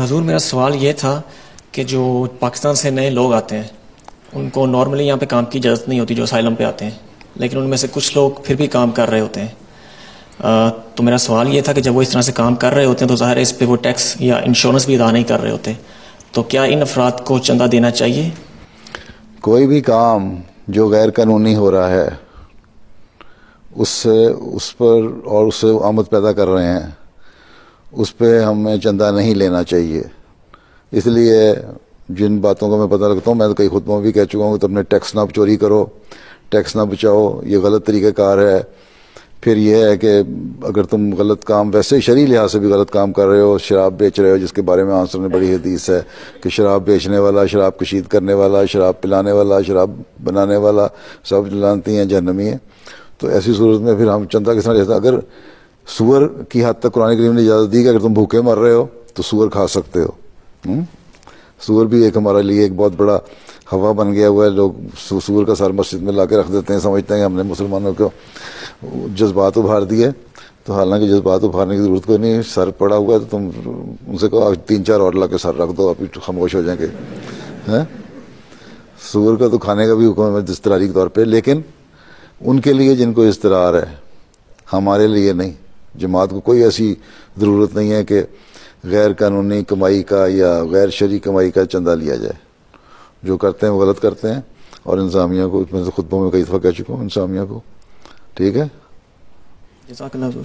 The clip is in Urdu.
حضور میرا سوال یہ تھا کہ جو پاکستان سے نئے لوگ آتے ہیں ان کو نارملی یہاں پہ کام کی اجازت نہیں ہوتی جو اسائلم پہ آتے ہیں، لیکن ان میں سے کچھ لوگ پھر بھی کام کر رہے ہوتے ہیں۔ تو میرا سوال یہ تھا کہ جب وہ اس طرح سے کام کر رہے ہوتے ہیں تو ظاہر ہے اس پہ وہ ٹیکس یا انشورنس بھی ادا نہیں کر رہے ہوتے، تو کیا ان افراد کو چندہ دینا چاہیے؟ کوئی بھی کام جو غیر قانونی ہو رہا ہے اس پر اور اس سے آمد پیدا کر رہے ہیں اس پہ ہمیں چندہ نہیں لینا چاہیے۔ اس لیے جن باتوں کو میں پتہ لگتا ہوں، میں تو کئی خطبوں میں بھی کہہ چکا ہوں کہ تم نے ٹیکس نہ چوری کرو، ٹیکس نہ بچاؤ، یہ غلط طریقہ کار ہے۔ پھر یہ ہے کہ اگر تم غلط کام ویسے شرعی لحاظ سے بھی غلط کام کر رہے ہو، شراب بیچ رہے ہو، جس کے بارے میں آنسر نے بڑی حدیث ہے کہ شراب بیچنے والا، شراب کشید کرنے والا، شراب پلانے والا، شراب بنانے والا سب لعنتی ہیں، جہنمی ہیں۔ تو ایسی صورت میں پھر ہم چندہ کس طرح لیتے ہیں؟ اگر سور کی حد تک قرآن کریم نے اجازت دی کہ اگر تم بھوکے مر رہے ہو تو سور کھا سکتے ہو۔ سور بھی ایک ہمارے لیے ایک بہت بڑا ہوا بن گیا ہوا ہے۔ لوگ سور کا سر مسجد میں لا کے رکھ دیتے ہیں، سمجھتے ہیں کہ ہم نے مسلمانوں کو جذبات ابھار دیے، تو حالانکہ جذبات ابھارنے کی ضرورت کوئی نہیں۔ سر پڑا ہوا ہے تو تم ان سے کہو 3-4 اور لا کے سر رکھ دو، ابھی خاموش ہو جائیں گے۔ سور کا تو کھانے کا بھی حکم ہے اضطراری کے طور پہ، لیکن ان کے لیے جن کو اضطرار ہے، ہمارے لیے نہیں۔ جماعت کو کوئی ایسی ضرورت نہیں ہے کہ غیر قانونی کمائی کا یا غیر شرعی کمائی کا چندہ لیا جائے۔ جو کرتے ہیں وہ غلط کرتے ہیں، اور انتظامیہ کو، میں خطبوں میں کئی دفعہ کہہ چکا ہوں، انتظامیہ کو، ٹھیک ہے۔ جزاک اللہ حضور۔